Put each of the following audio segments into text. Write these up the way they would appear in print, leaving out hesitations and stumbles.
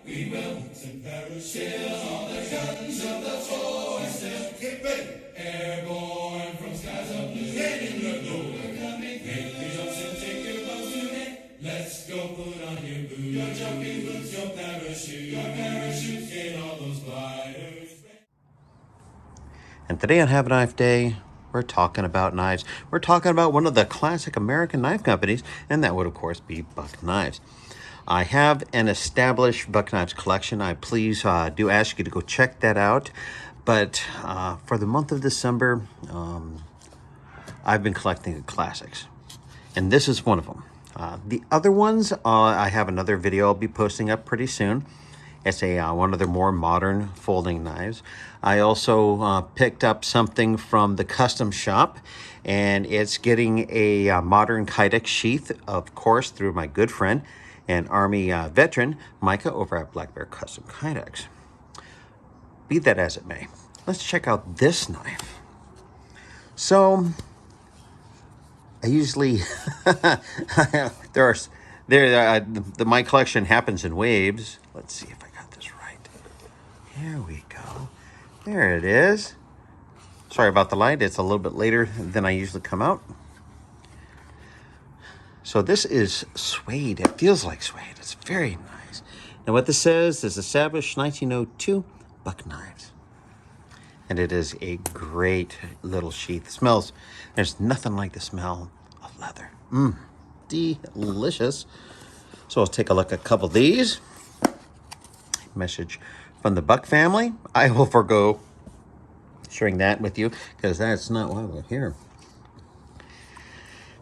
We will chill all the guns of the force. Get ready. Airborne from skies of blue. Ready to go. We're coming through. Make the jumps and take your boats today. Let's go put on your boots. Your jumping boots, your parachute. Your parachute, get all those gliders. And today on Have a Knife Day, we're talking about knives. We're talking about one of the classic American knife companies, and that would, of course, be Buck Knives. I have an established Buck Knives collection. I please do ask you to go check that out. But for the month of December, I've been collecting the classics. And this is one of them. The other ones, I have another video I'll be posting up pretty soon. It's one of the more modern folding knives. I also picked up something from the custom shop, and it's getting a modern Kydex sheath, of course, through my good friend and Army veteran, Micah, over at Black Bear Custom Kydex. Be that as it may, let's check out this knife. So, I usually, my collection happens in waves. Let's see if I got this right. Here we go. There it is. Sorry about the light. It's a little bit later than I usually come out. So this is suede. It feels like suede. It's very nice. Now what this says is established 1902 Buck Knives. And it is a great little sheath. It smells, there's nothing like the smell of leather. Delicious. So let's take a look at a couple of these. Message from the Buck family. I will forego sharing that with you because that's not why we're here.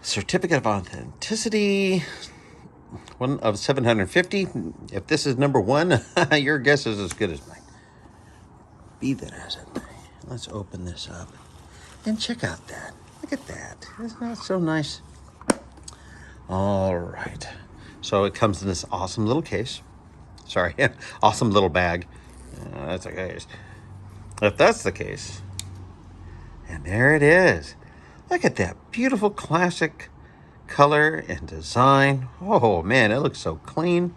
Certificate of authenticity, one of 750. If this is number one, your guess is as good as mine. Be that as it may. Let's open this up and check out that. Look at that. Isn't that so nice? All right. So it comes in this awesome little case. Sorry, awesome little bag. That's okay. If that's the case, and there it is. Look at that beautiful classic color and design. Oh man, it looks so clean.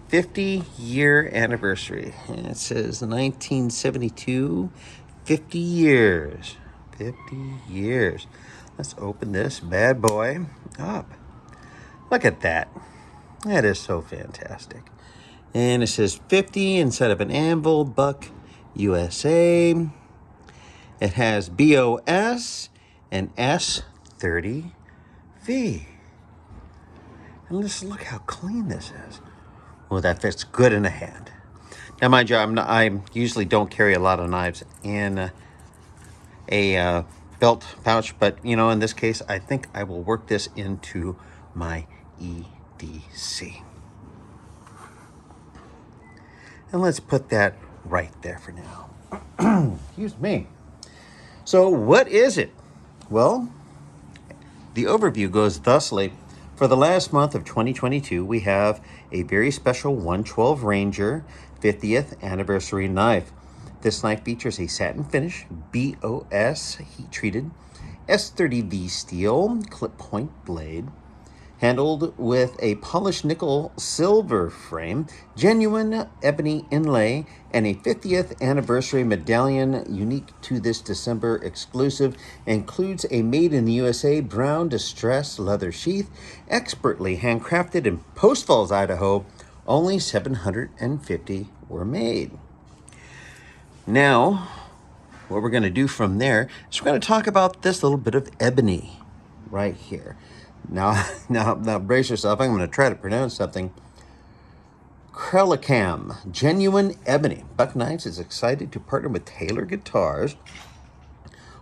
50-year anniversary. And it says 1972, 50 years. 50 years. Let's open this bad boy up. Look at that. That is so fantastic. And it says 50 instead of an anvil, Buck USA. It has BOS and S30V. And let's look how clean this is. Well, that fits good in a hand. Now, mind you, I usually don't carry a lot of knives in a belt pouch, but you know, in this case, I think I will work this into my EDC. And let's put that right there for now. Excuse me. So what is it? Well, the overview goes thusly. For the last month of 2022, we have a very special 112 Ranger 50th anniversary knife. This knife features a satin finish, BOS heat-treated, S30V steel clip point blade, handled with a polished nickel silver frame, genuine ebony inlay, and a 50th anniversary medallion unique to this December exclusive. Includes a made in the USA brown distressed leather sheath, expertly handcrafted in Post Falls, Idaho. Only 750 were made. Now, what we're going to do from there is we're going to talk about this little bit of ebony right here. Now, brace yourself. I'm going to try to pronounce something. Crelicam, genuine ebony. Buck Knives is excited to partner with Taylor Guitars,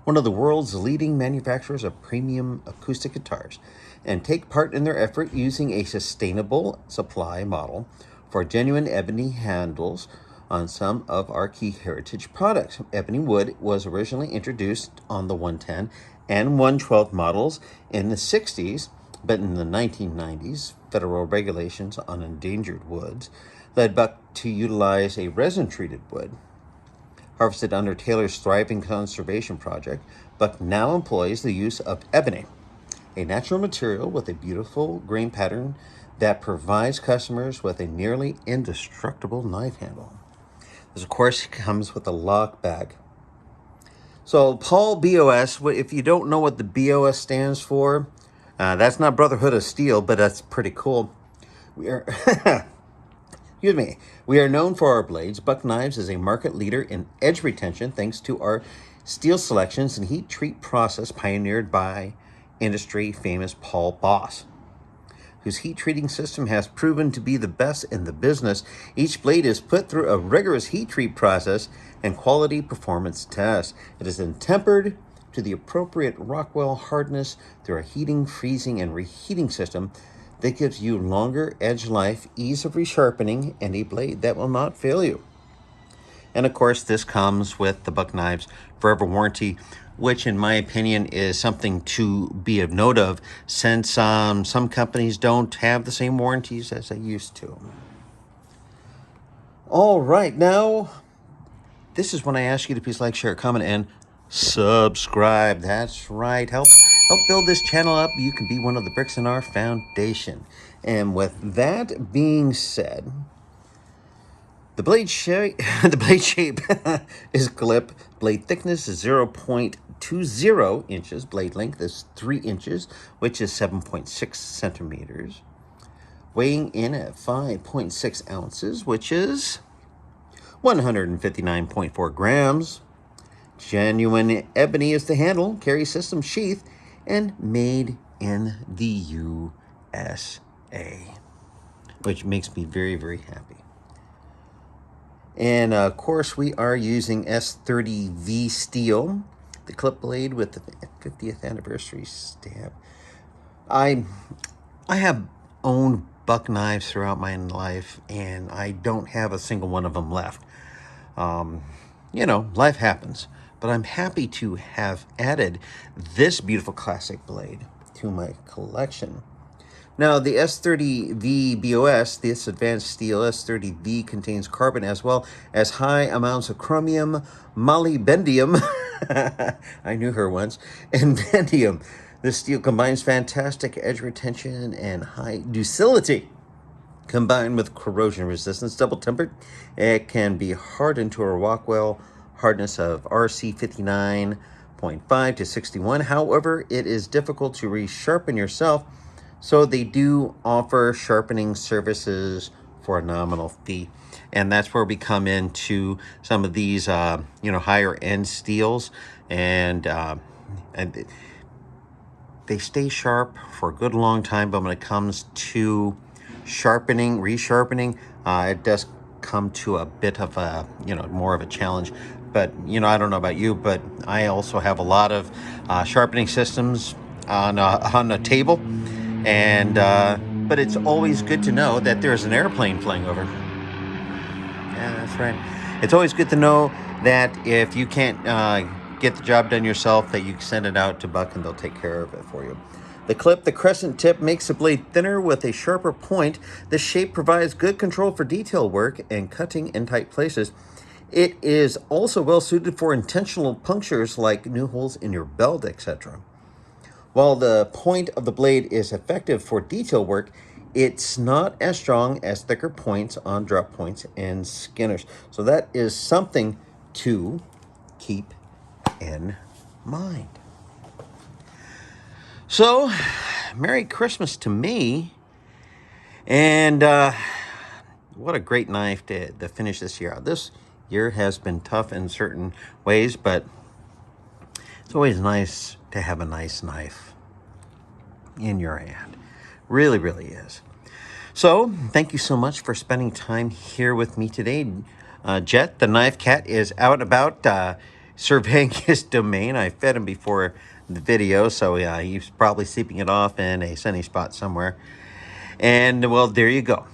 one of the world's leading manufacturers of premium acoustic guitars, and take part in their effort using a sustainable supply model for genuine ebony handles on some of our key heritage products. Ebony wood was originally introduced on the 110 and 112 models in the 60s, but in the 1990s, federal regulations on endangered woods led Buck to utilize a resin-treated wood. Harvested under Taylor's thriving conservation project, Buck now employs the use of ebony, a natural material with a beautiful grain pattern that provides customers with a nearly indestructible knife handle. This, of course, comes with a lock bag. So, Paul BOS, if you don't know what the BOS stands for, that's not Brotherhood of Steel, but that's pretty cool. We are, excuse me, we are known for our blades. Buck Knives is a market leader in edge retention thanks to our steel selections and heat treat process pioneered by industry famous Paul Boss, whose heat treating system has proven to be the best in the business. Each blade is put through a rigorous heat treat process and quality performance test. It is then tempered to the appropriate Rockwell hardness through a heating, freezing, and reheating system that gives you longer edge life, ease of resharpening, and a blade that will not fail you. And of course, this comes with the Buck Knives Forever Warranty, which in my opinion is something to be of note of, since some companies don't have the same warranties as they used to. All right, now, this is when I ask you to please like, share, comment, and subscribe. That's right. Help build this channel up. You can be one of the bricks in our foundation. And with that being said, the blade shape is clip. Blade thickness is 0.20 inches. Blade length is 3 inches, which is 7.6 centimeters. Weighing in at 5.6 ounces, which is 159.4 grams. Genuine ebony is the handle, carry system sheath, and made in the USA, which makes me very, very happy. And of course, we are using S30V steel, the clip blade with the 50th anniversary stamp. I have owned Buck Knives throughout my life, and I don't have a single one of them left. Life happens. But I'm happy to have added this beautiful classic blade to my collection. Now, the S30V BOS, this advanced steel S30V, contains carbon as well as high amounts of chromium, molybdenum, I knew her once, and vanadium. This steel combines fantastic edge retention and high ductility. Combined with corrosion resistance, double tempered, it can be hardened to a Rockwell hardness of RC 59.5 to 61. However, it is difficult to resharpen yourself, so they do offer sharpening services for a nominal fee. And that's where we come into some of these, higher end steels, and they stay sharp for a good long time. But when it comes to resharpening, it does come to a bit of a, more of a challenge. But, I don't know about you, but I also have a lot of sharpening systems on a table. And but it's always good to know that there's an airplane flying over. Yeah, that's right. It's always good to know that if you can't get the job done yourself, that you send it out to Buck and they'll take care of it for you. The clip, the crescent tip, makes the blade thinner with a sharper point. The shape provides good control for detail work and cutting in tight places. It is also well suited for intentional punctures like new holes in your belt, etc. While the point of the blade is effective for detail work, it's not as strong as thicker points on drop points and skinners. So that is something to keep in mind. So, Merry Christmas to me. And what a great knife to finish this year out. This year has been tough in certain ways, but it's always nice to have a nice knife in your hand. Really, really is. So, thank you so much for spending time here with me today. Jet, the knife cat, is out and about surveying his domain. I fed him before the video, so he's probably sleeping it off in a sunny spot somewhere. And, well, there you go.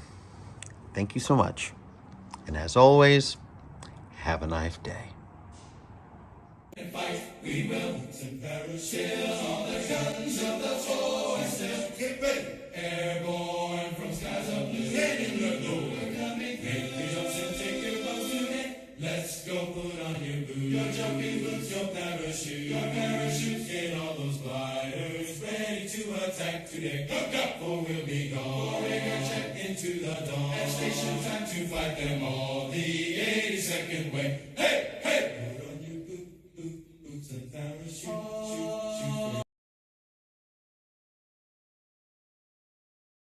Thank you so much. And as always, have a nice day. And fight, we will. Send parachutes on the guns of the foe. And still get ready. Airborne from skies of blue. Heading the door. We're coming. Make the jumps and take your bows today. Let's go put on your boots. Your jumping boots, your parachute. Your parachutes, get all those gliders ready to attack today. Look up, or we'll be gone. to the dawn. At station time to fight them all the 82nd way.